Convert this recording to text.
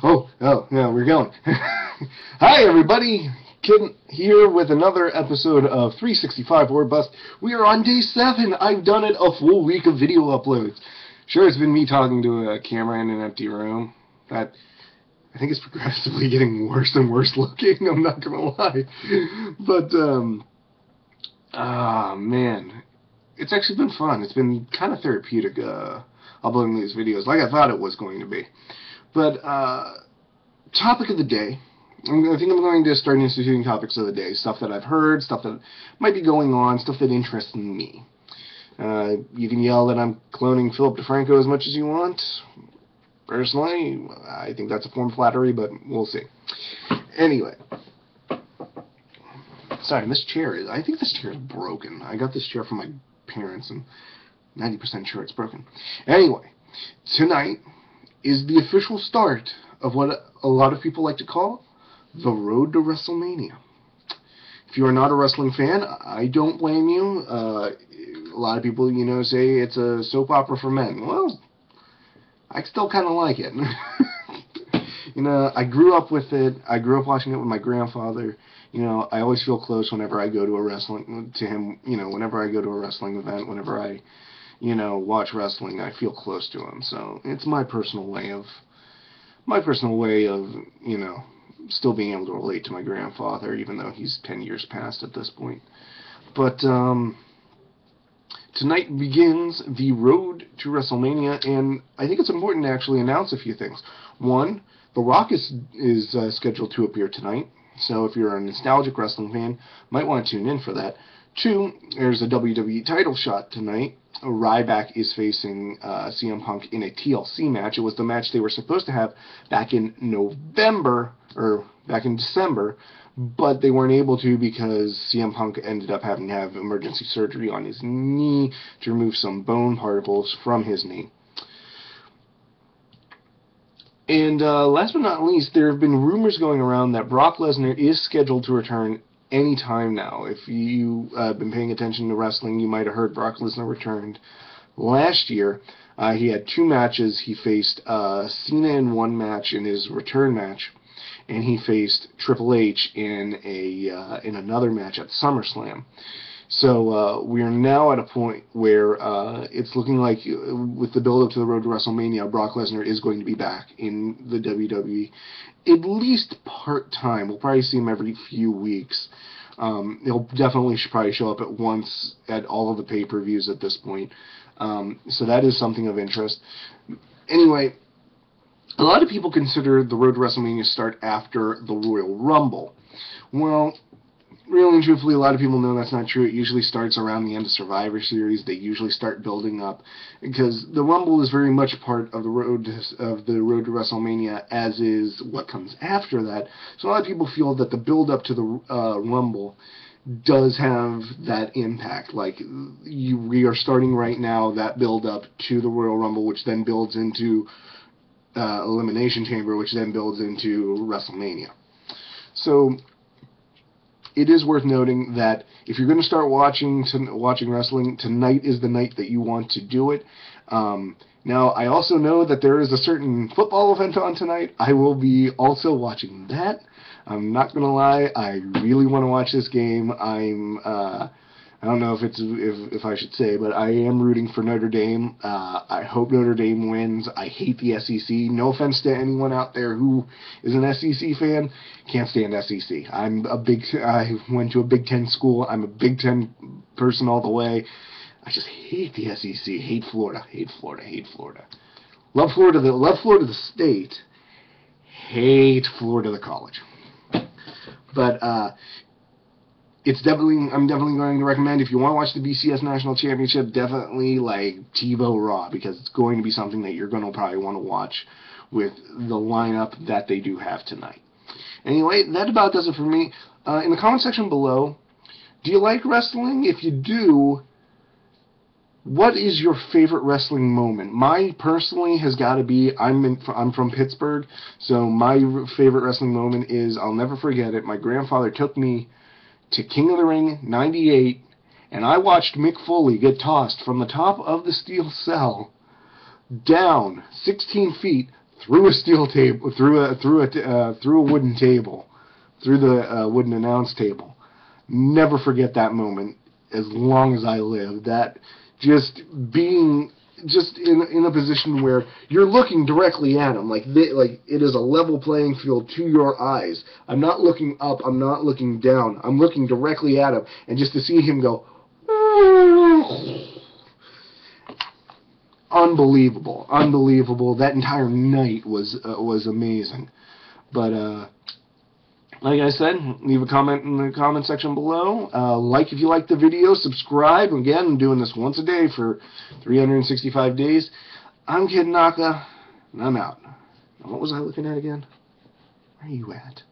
Yeah, we're going. Hi, everybody. Kid here with another episode of 365 or Bust. We are on day 7. I've done it a full week of video uploads. Sure, it's been me talking to a camera in an empty room. That I think it's progressively getting worse and worse looking. I'm not gonna lie, but man, it's actually been fun. It's been kind of therapeutic uploading these videos, like I thought it was going to be. But topic of the day. I think I'm going to start instituting topics of the day. Stuff that I've heard, stuff that might be going on, stuff that interests me. You can yell that I'm cloning Philip DeFranco as much as you want. Personally, I think that's a form of flattery, but we'll see. Anyway. Sorry, I think this chair is broken. I got this chair from my parents, and 90% sure it's broken. Anyway, tonight is the official start of what a lot of people like to call the road to WrestleMania. If you are not a wrestling fan, I don't blame you. A lot of people, say it's a soap opera for men. Well, I still kind of like it. I grew up with it. I grew up watching it with my grandfather. I always feel close whenever I go to a wrestling, to him, whenever I go to a wrestling event, whenever I, watch wrestling, I feel close to him. So it's my personal way of, still being able to relate to my grandfather, even though he's 10 years past at this point. But tonight begins the road to WrestleMania, and I think it's important to actually announce a few things. One, The Rock is scheduled to appear tonight, so if you're a nostalgic wrestling fan, might want to tune in for that. Two, there's a WWE title shot tonight. Ryback is facing CM Punk in a TLC match. It was the match they were supposed to have back in December, but they weren't able to because CM Punk ended up having to have emergency surgery on his knee to remove some bone particles from his knee. And last but not least, there have been rumors going around that Brock Lesnar is scheduled to return anytime now. If you have been paying attention to wrestling, you might have heard Brock Lesnar returned last year. He had 2 matches. He faced Cena in one match in his return match, and he faced Triple H in another match at SummerSlam. So we are now at a point where it's looking like, with the build-up to the road to WrestleMania, Brock Lesnar is going to be back in the WWE, at least part-time. We'll probably see him every few weeks. He'll definitely probably show up at once at all of the pay-per-views at this point. So that is something of interest. Anyway, a lot of people consider the road to WrestleMania start after the Royal Rumble. Well, really and truthfully, a lot of people know that's not true. It usually starts around the end of Survivor Series. They usually start building up because the Rumble is very much a part of the road to WrestleMania, as is what comes after that. So a lot of people feel that the build up to the Rumble does have that impact. Like, we are starting right now that build up to the Royal Rumble, which then builds into Elimination Chamber, which then builds into WrestleMania. So it is worth noting that if you're going to start watching wrestling, tonight is the night that you want to do it. Now, I also know that there is a certain football event on tonight. I will be also watching that. I'm not going to lie, I really want to watch this game. I don't know if I should say, but I am rooting for Notre Dame. I hope Notre Dame wins. I hate the SEC. No offense to anyone out there who is an SEC fan. Can't stand SEC. I went to a Big Ten school. I'm a Big Ten person all the way. I just hate the SEC. Hate Florida. Hate Florida. Hate Florida. Love Florida the state. Hate Florida the college. But I'm definitely going to recommend, if you want to watch the BCS National Championship, definitely like TiVo Raw, because it's going to be something that you're going to probably want to watch with the lineup that they do have tonight. Anyway, that about does it for me. In the comment section below, do you like wrestling? If you do, what is your favorite wrestling moment? Mine personally has got to be, I'm from Pittsburgh, so my favorite wrestling moment is, I'll never forget it, my grandfather took me to King of the Ring 98, and I watched Mick Foley get tossed from the top of the steel cell down 16 feet through a steel table, through a wooden table, through the wooden announce table. Never forget that moment as long as I live. That just being just in a position where you're looking directly at him, like it is a level playing field to your eyes. I'm not looking up, I'm not looking down, I'm looking directly at him, and just to see him go, unbelievable, unbelievable. That entire night was amazing. But like I said, leave a comment in the comment section below. Like if you like the video, subscribe. Again, I'm doing this once a day for 365 days. I'm Kid Naka, and I'm out. Now, what was I looking at again? Where are you at?